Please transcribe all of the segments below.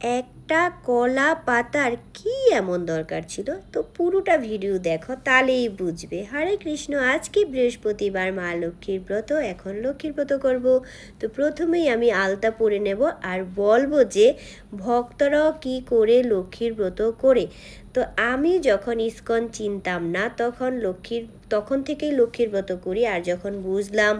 একটা কলা পাতার কি এমন দরকার ছিল? তো পুরোটা ভিডিও দেখো, তাহলেই বুঝবে। হরে কৃষ্ণ। আজকে বৃহস্পতিবার, মা লক্ষ্মীর ব্রত। এখন লক্ষ্মীর ব্রত করব। তো প্রথমেই আমি আলতা পরে নেব আর বলবো যে ভক্তরাও কি করে লক্ষ্মীর ব্রত করে। তো আমি যখন ইস্কন চিনতাম না তখন থেকেই লক্ষ্মীর ব্রত করি। আর যখন বুঝলাম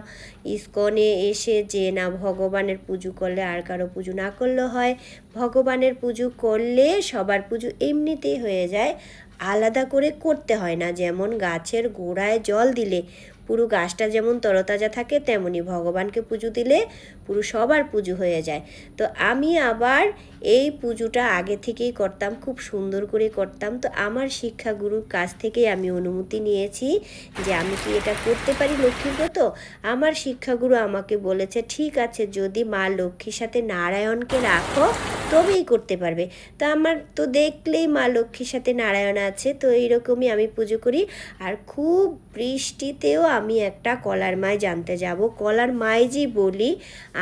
ইস্কনে এসে যে না, ভগবানের পুজো করলে আর কারো পুজো না করলেও হয়, ভগবানের পুজো করলে সবার পুজো এমনিতেই হয়ে যায়, আলাদা করে করতে হয় না। যেমন গাছের গোড়ায় জল দিলে পুরো গাছটা যেমন তরতাজা থাকে, তেমনি ভগবানকে পুজো দিলে পুরো সবার পুজো হয়ে যায়। তো আমি আবার এই পুজোটা আগে থেকেই করতাম, খুব সুন্দর করে করতাম। তো আমার শিক্ষাগুরুর কাছ থেকেই আমি অনুমতি নিয়েছি যে আমি কি এটা করতে পারি লক্ষ্মীর ব্রত। আমার শিক্ষাগুরু আমাকে বলেছে ঠিক আছে, যদি মা লক্ষ্মীর সাথে নারায়ণকে রাখো তবেই করতে পারবে। তো আমার তো দেখলেই মা লক্ষ্মীর সাথে নারায়ণ আছে, তো এইরকমই আমি পুজো করি। আর খুব বৃষ্টিতেও আমি একটা কলার মাই জানতে যাব। কলার মাইজি বলি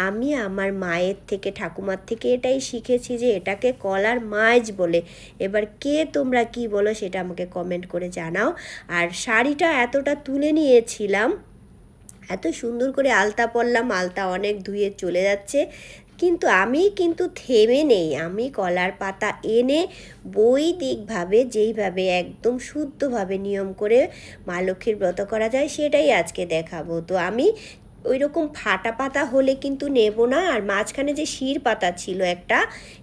আমি আমার মায়ের থেকে, ঠাকুমার থেকে এটাই শিখেছি যে এটাকে কলার মাইজ বলে। এবার কে তোমরা কি বলো সেটা আমাকে কমেন্ট করে জানাও। আর শাড়িটা এতটা তুলে নিয়েছিলাম, এত সুন্দর করে আলতা পরলাম, আলতা অনেক ধুয়ে চলে যাচ্ছে, কিন্তু আমি থেমে নেই। আমি কলার পাতা এনে বৈদিকভাবে, যেইভাবে একদম শুদ্ধভাবে নিয়ম করে মা লক্ষ্মীর ব্রত করা যায় সেটাই আজকে দেখাবো। তো আমি ওই রকম ফাটা পাতা হলে কিন্তু নেব না, আর মাঝখানে যে শির পাতা ছিল একটা,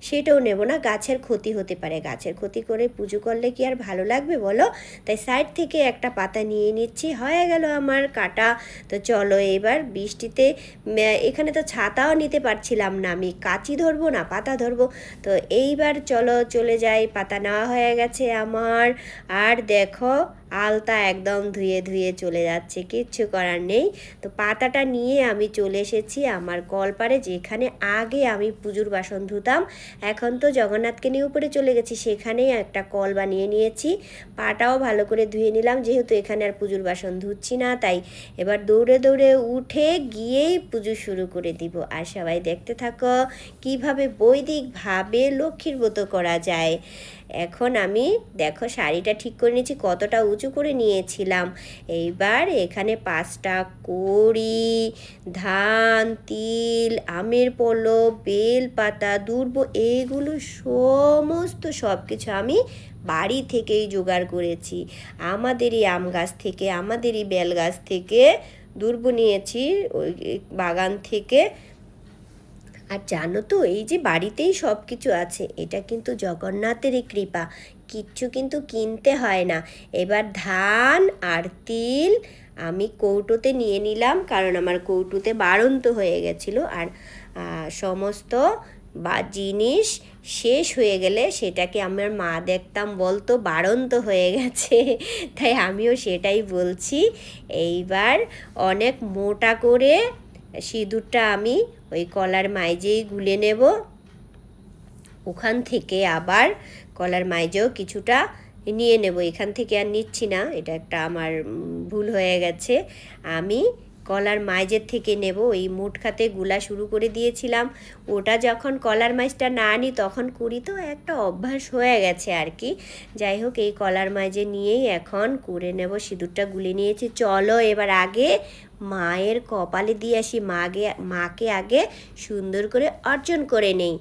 সেটাও নেব না। গাছের ক্ষতি হতে পারে, গাছের ক্ষতি করে পুজো করলে কি আর ভালো লাগবে বলো। তাই সাইড থেকে একটা পাতা নিয়ে নিচ্ছি, হয়ে গেল আমার কাটা। তো চলো এবার বৃষ্টিতে, এখানে তো ছাতাও নিতে পারছিলাম না, আমি কাঁচি ধরবো না পাতা ধরবো। তো এইবার চলো চলে যাই, পাতা নেওয়া হয়ে গেছে আমার। আর দেখো আলতা একদম ধুয়ে ধুয়ে চলে যাচ্ছে, কিচ্ছু করার নেই। তো পাতাটা নিয়ে আমি চলে এসেছি আমার কলপারে, যেখানে আগে আমি পুজোর বাসন ধুতাম। এখন তো জগন্নাথকে নিয়ে উপরে চলে গেছি, সেখানেই একটা কল বানিয়ে নিয়েছি। পাটাও ভালো করে ধুয়ে নিলাম, যেহেতু এখানে আর পুজোর বাসন ধুচ্ছি না, তাই এবার দৌড়ে দৌড়ে উঠে গিয়েই পুজো শুরু করে দিব। আর সবাই দেখতে থাকো কিভাবে বৈদিকভাবে লক্ষ্মীর ব্রত করা যায়। এখন আমি দেখো শাড়িটা ঠিক করে নিয়েছি, কতটা উঁচু করে নিয়েছিলাম। এইবার এখানে 5টা কড়ি, ধান, তিল, আমের পল্লব, বেলপাতা, দুর্ব, এইগুলো সমস্ত সব কিছু আমি বাড়ি থেকেই জোগাড় করেছি। আমাদেরই আম গাছ থেকে, আমাদেরই বেল গাছ থেকে দুর্ব নিয়েছি, ওই বাগান থেকে। আর জানো তো, এই যে বাড়িতেই সব কিছু আছে, এটা কিন্তু জগন্নাথেরই কৃপা, কিচ্ছু কিন্তু কিনতে হয় না। এবার ধান আর তিল আমি কৌটোতে নিয়ে নিলাম, কারণ আমার কৌটোতে বাড়ন্ত হয়ে গেছিলো। আর সমস্ত জিনিস শেষ হয়ে গেলে সেটাকে আমার মা দেখতাম বলতো বাড়ন্ত হয়ে গেছে, তাই আমিও সেটাই বলছি। এইবার অনেক মোটা করে সিঁদুরটা আমি ওই কলার মাইজেই গুলে নেব। ওখান থেকে আবার কলার মাইজেও কিছুটা নিয়ে নেব, এখান থেকে আর নিচ্ছি না, এটা একটা আমার ভুল হয়ে গেছে। আমি কলার মাইজের থেকে নেব, ওই মুটখাতে গুলা শুরু করে দিয়েছিলাম। ওটা যখন কলার মাইজটা না নিই তখন করি, তো একটা অভ্যাস হয়ে গেছে আর কি। যাই হোক, এই কলার মাইজে নিয়েই এখন করে নেব। সিঁদুরটা গুলে নিয়েছি, চলো এবার আগে মায়ের কপালে দিয়ে আসি। মাকে আগে সুন্দর করে অর্জন করে নেই।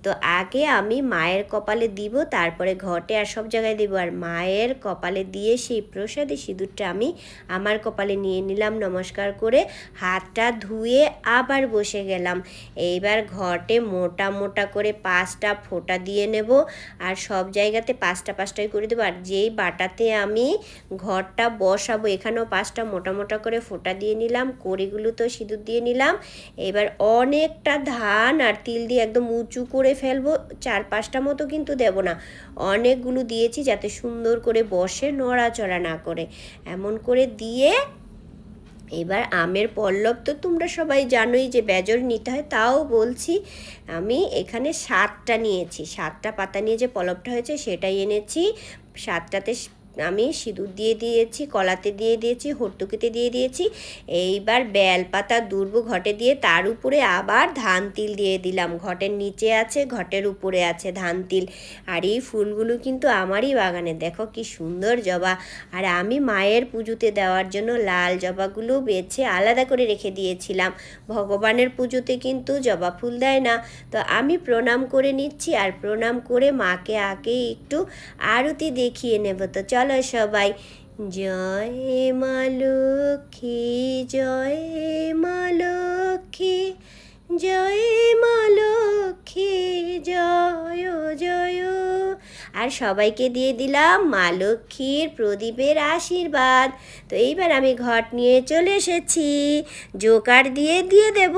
তো আগে আমি মায়ের কপালে দিব, তারপরে ঘটে আর সব জায়গায় দেবো। আর মায়ের কপালে দিয়ে সেই প্রসাদী সিঁদুরটা আমি আমার কপালে নিয়ে নিলাম নমস্কার করে, হাতটা ধুয়ে আবার বসে গেলাম। এইবার ঘটে মোটা মোটা করে 5টা ফোঁটা দিয়ে নেব, আর সব জায়গাতে 5টাই করে দেবো। আর যেই বাটাতে আমি ঘরটা বসাবো এখানেও 5টা মোটা মোটা করে ফোঁটা দিয়ে নিলাম, কড়িগুলো তো সিঁদুর দিয়ে নিলাম। এবার অনেকটা ধান আর তিল দিয়ে একদম উঁচু করে ফেলবো, 4-5টা মতো কিন্তু দেব না, অনেকগুলো দিয়েছি যাতে সুন্দর করে বসে, নড়াচড়া না করে। এমন করে দিয়ে এবার আমের পল্লব তো তোমরা সবাই জানোই যে বেজর নিতে হয়, তাও বলছি আমি এখানে 7টা নিয়েছি। 7টা পাতা নিয়ে যে পল্লবটা হয়েছে সেটাই এনেছি। 7টাতে আমি সিঁদুর দিয়ে দিয়েছি, কলাতে দিয়ে দিয়েছি, হর্তুকিতে দিয়ে দিয়েছি। এইবার বেলপাতা দুর্ব ঘটে দিয়ে তার উপরে আবার ধান তিল দিয়ে দিলাম। ঘটের নিচে আছে, ঘটের উপরে আছে ধান তিল। আর এই ফুলগুলো কিন্তু আমারই বাগানে, দেখো কি সুন্দর জবা। আর আমি মায়ের পুজোতে দেওয়ার জন্য লাল জবাগুলো বেছে আলাদা করে রেখে দিয়েছিলাম। ভগবানের পুজোতে কিন্তু জবা ফুল দেয় না। তো আমি প্রণাম করে নিচ্ছি, আর প্রণাম করে মাকে আগে একটু আরতি দেখিয়ে নেব। তো চলো সবাই, জয় মা লক্ষ্মী, জয় মা লক্ষ্মী, জয় মা লক্ষ্মী, জয় জয়। আর সবাইকে দিয়ে দিলাম মা লক্ষ্মীর প্রদীপের আশীর্বাদ। তো এইবার আমি ঘট নিয়ে চলে এসেছি, জোকার দিয়ে দিয়ে দেব।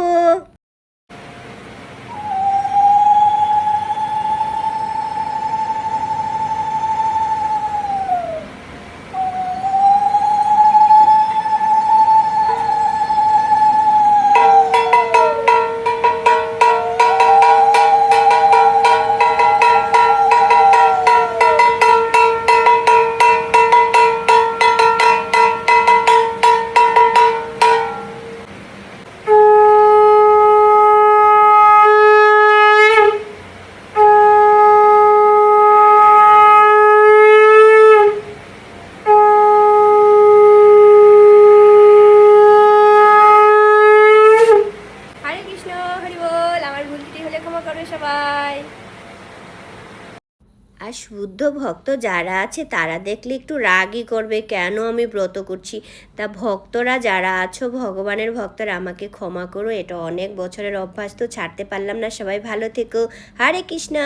হরে কৃষ্ণ, হরি বল। আমার ভুল ত্রুটি হলে ক্ষমা করবে সবাই। আর শুদ্ধ ভক্ত যারা আছে তারা দেখলে একটু রাগই করবে, কেন আমি ব্রত করছি। তা ভক্তরা যারা আছো, ভগবানের ভক্তরা, আমাকে ক্ষমা করো। এটা অনেক বছরের অভ্যাস, তো ছাড়তে পারলাম না। সবাই ভালো থেকো। হরে কৃষ্ণ।